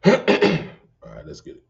All right, let's get it.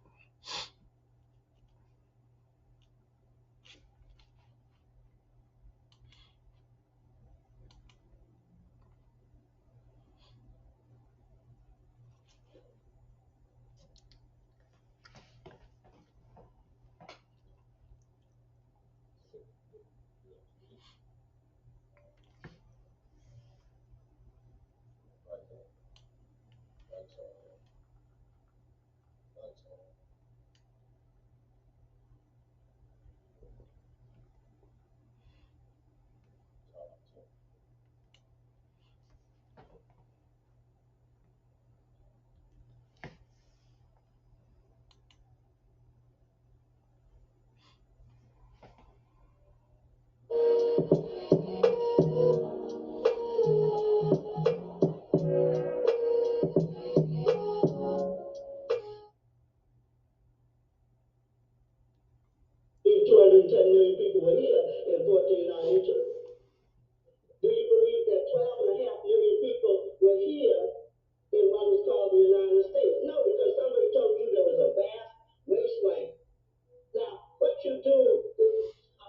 These 210 million people were here in 1492. Do you believe that 12.5 million people were here in what was called the United States? No, because somebody told you there was a vast wasteland. Now, what you do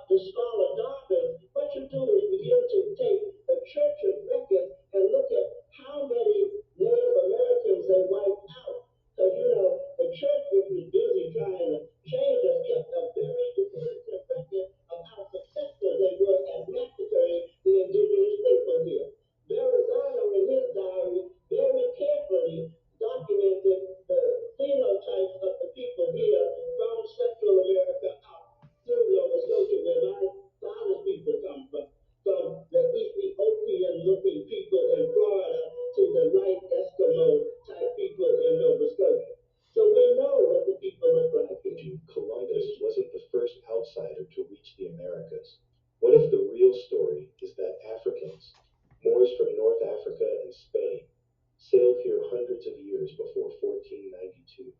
to scholar Darwin, what you do is begin to take the church's record and look at how many Native Americans they wiped out. Because, the church, which was busy trying to change us, kept a very definitive record of how successful they were at massacring the indigenous people here. Verrazano, in his diary, very carefully documented the phenotypes of the people here from Central America out through Nova Scotia, where my father's people come from the Ethiopian-looking people in Florida to the light Eskimo-type people in Nova Scotia. So we know what the people look like. Columbus wasn't the first outsider to reach the Americas. What if the real story is that Africans, Moors from North Africa and Spain, sailed here hundreds of years before 1492,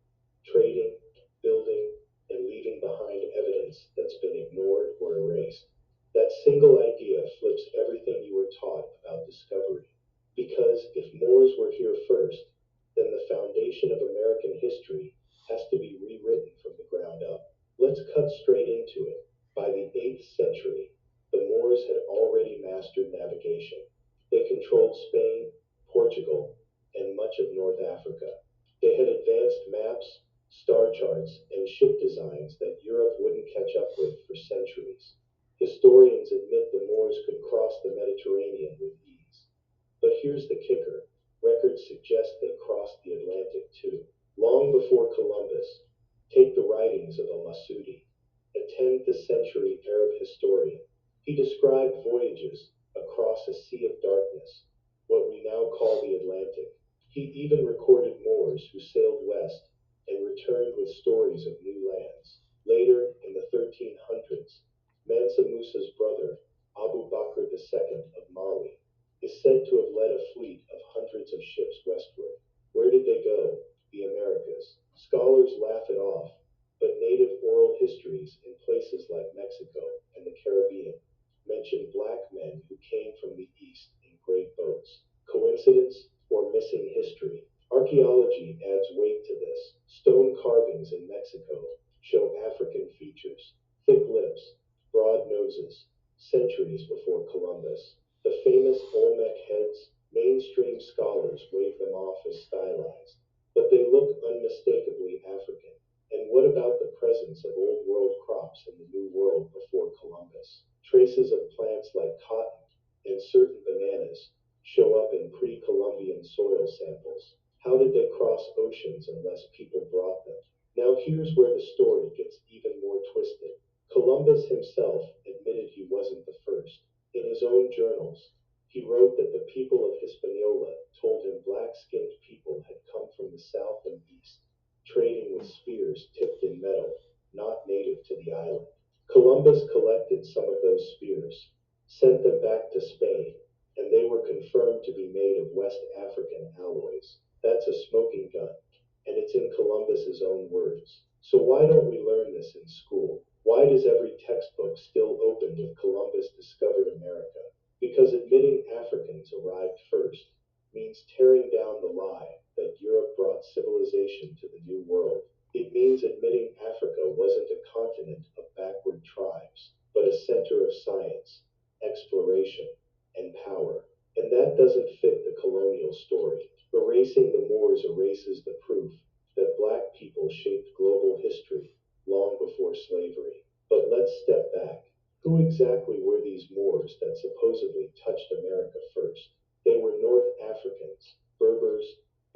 trading, building, and leaving behind evidence that's been ignored or erased? That single idea flips everything you were taught about discovery. Because if Moors were here first, then the foundation of American history has to be rewritten from the ground up. Let's cut straight into it. By the 8th century, the Moors had already mastered navigation. They controlled Spain, Portugal, and much of North Africa. They had advanced maps, star charts, and ship designs that Europe wouldn't catch up with for centuries. Historians admit the Moors could cross the Mediterranean with ease. But here's the kicker: records suggest they crossed the Atlantic too. Long before Columbus, take the writings of al-Masudi, a 10th century Arab historian. He described voyages across a sea of darkness, what we now call the Atlantic. He even recorded Moors who sailed west and returned with stories of new lands. Later, in the 1300s, Mansa Musa's brother, Abu Bakr II of Mali, is said to have led a fleet of hundreds of ships westward. Where did they go? The Americas. Scholars laugh it off, but native oral histories in places like Mexico and the Caribbean mention black men who came from the east in great boats. Coincidence or missing history? Archaeology adds weight to this. Stone carvings in Mexico show African features: thick lips, broad noses, centuries before Columbus. The famous Olmec heads, mainstream scholars wave them off as stylized, but they look unmistakably African. And what about the presence of Old World crops in the New World before Columbus? Traces of plants like cotton and certain bananas show up in pre Columbian soil samples. How did they cross oceans unless people brought them? Now, here's where the story gets even more twisted. Columbus himself admitted he wasn't the first. In his own journals, he wrote that the people of Hispaniola told him black skinned people had come from the south and east, trading with spears tipped in metal, not native to the island. Columbus collected some of those spears, sent them back to Spain, and they were confirmed to be made of West African alloys. That's a smoking gun, and it's in Columbus's own words. So why don't we learn this in school? Why does every textbook still open with Columbus discovered America? Because admitting Africans arrived first means tearing down the lie that Europe brought civilization to the New World. It means admitting Africa wasn't a continent of backward tribes, but a center of science, exploration, and power. And that doesn't fit the colonial story. Erasing the Moors erases the proof that black people shaped global history long before slavery. But let's step back. Who exactly were these Moors that supposedly touched America first? They were North Africans, Berbers,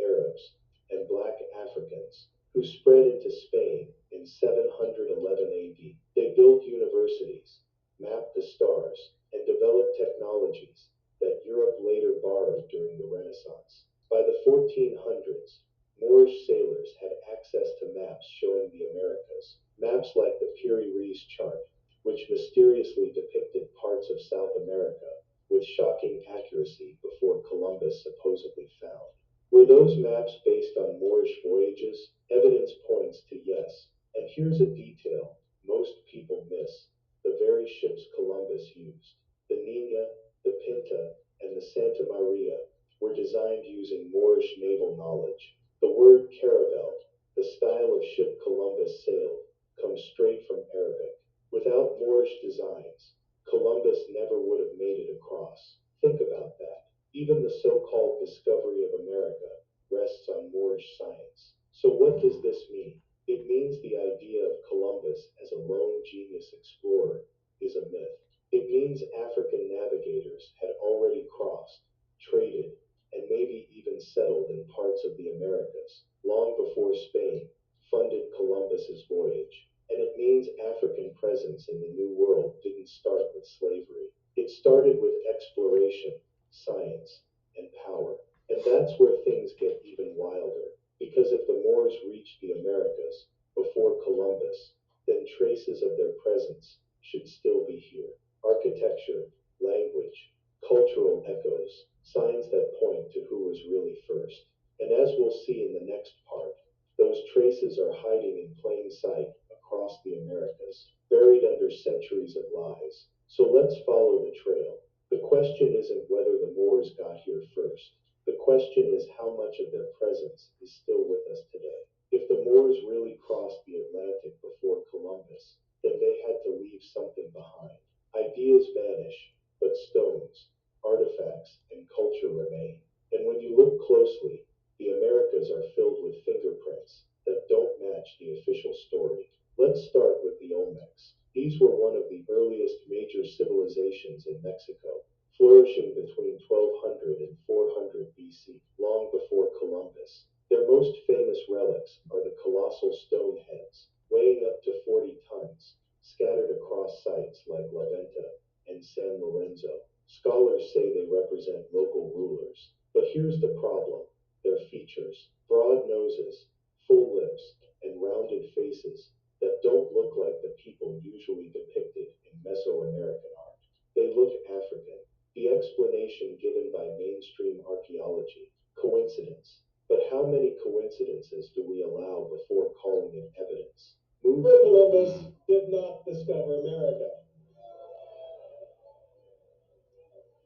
Arabs, and black Africans who spread into Spain in 711 AD. They built universities, mapped the stars, and developed technologies that Europe later borrowed during the Renaissance. By the 1400s, Moorish sailors had access to maps showing the Americas, maps like the Piri-Reis chart, which mysteriously depicted parts of South America with shocking accuracy before Columbus supposedly found. Were those maps based on Moorish voyages? Evidence points to yes. And here's a detail most people miss: the very ships Columbus used. The Nina, the Pinta, and the Santa Maria were designed using Moorish naval knowledge. The word caravel, the style of ship Columbus sailed, comes straight from Arabic. Without Moorish designs, Columbus never would have made it across. Think about that. Even the so called discovery of America rests on Moorish science. So, what does this mean? It means the idea of Columbus as a lone genius explorer is a myth. It means African navigators had already crossed, traded, and maybe even settled in parts of the Americas long before Spain funded Columbus's voyage. And it means African presence in the New World didn't start with slavery. It started with exploration, science, and power. And that's where things get even wilder. Because if the Moors reached the Americas before Columbus, then traces of their presence should still be here. Architecture, language, cultural echoes, signs that point to who was really first. And as we'll see in the next part, those traces are hiding in plain sight across the Americas, buried under centuries of lies. So let's follow the trail. The question isn't whether the Moors got here first. The question is how much of their presence is still with us today. If the Moors really crossed the Atlantic before Columbus, then they had to leave something behind. Ideas vanish, but stones, artifacts, and culture remain. And when you look closely, the Americas are filled with fingerprints that don't match the official story. Let's start with the Olmecs. These were one of the earliest major civilizations in Mexico, flourishing between 1200 and 400 BC, long before Columbus. Their most famous relics are the colossal stone heads, weighing up to 40 tons, scattered across sites like La Venta and San Lorenzo. Scholars say they represent local rulers. But here's the problem: their features: broad noses, full lips, and rounded faces that don't look like the people usually depicted in Mesoamerican art. They look African. The explanation given by mainstream archaeology: coincidence. But how many coincidences do we allow before calling it evidence? Columbus did not discover America.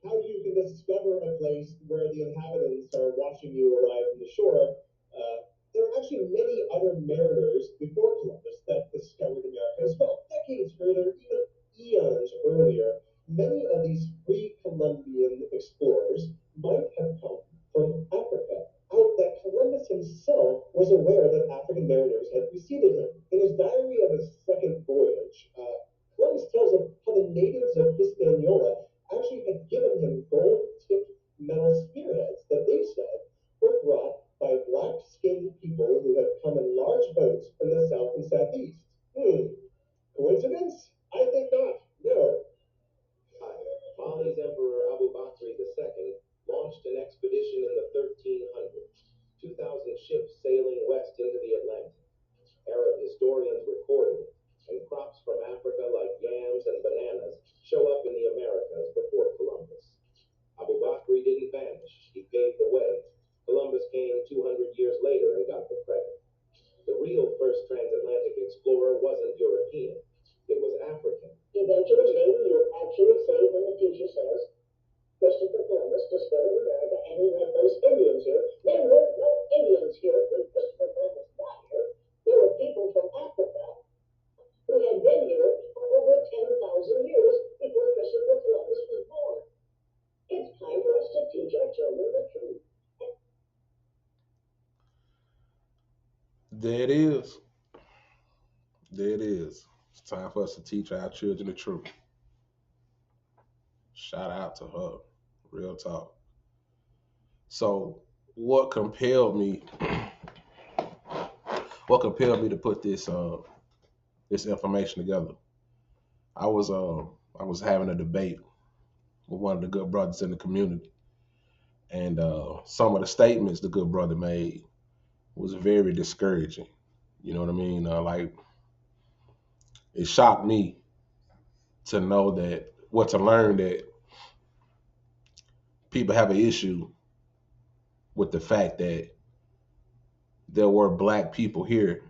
How you can discover a place where the inhabitants are watching you arrive from the shore? There are actually many other mariners before Columbus that discovered America as well. Decades earlier, even eons earlier, many of these pre-Columbian explorers might have come from Africa. Out that Columbus himself was aware that African mariners had preceded him. In his diary of his second voyage, Columbus tells of how the natives of Hispaniola actually had given him gold-tipped metal spearheads that they said were brought by black-skinned people who had come in large boats from the south and southeast. Coincidence? I think not. No. Mali's Emperor Abu Bakr II launched an expedition in the 1300s, 2,000 ships sailing west into the Atlantic. Arab historians recorded it, and crops from Africa like yams and bananas show up in the Americas before Columbus. Abu Bakr didn't vanish, he paved the way. Columbus came 200 years later and got the credit. The real first transatlantic explorer wasn't European, it was African. Eventually, maybe you actually say when the teacher says Christopher Columbus discovered America and he had those There it is. There it is. It's time for us to teach our children the truth. Shout out to her. Real talk. So what compelled me to put this information together? I was having a debate with one of the good brothers in the community. And some of the statements the good brother made was very discouraging. You know what I mean? Like it shocked me to know that, what to learn that people have an issue with the fact that there were black people here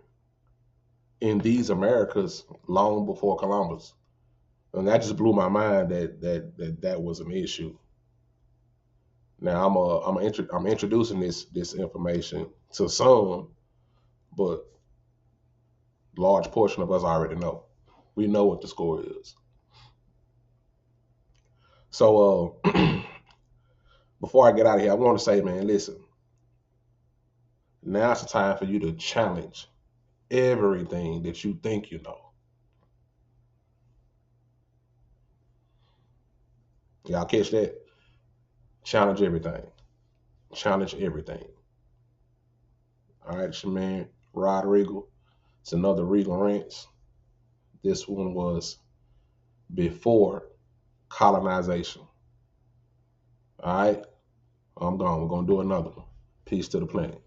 in these Americas long before Columbus, and that just blew my mind that was an issue. Now I'm introducing this information to some, but large portion of us already know. We know what the score is. So before I get out of here, I want to say, man, listen. Now's the time for you to challenge everything that you think you know. Y'all catch that? Challenge everything. Challenge everything. All right, it's your man, Rod Regal. It's another Regal Rants. This one was before colonization. All right, I'm gone. We're going to do another one. Peace to the planet.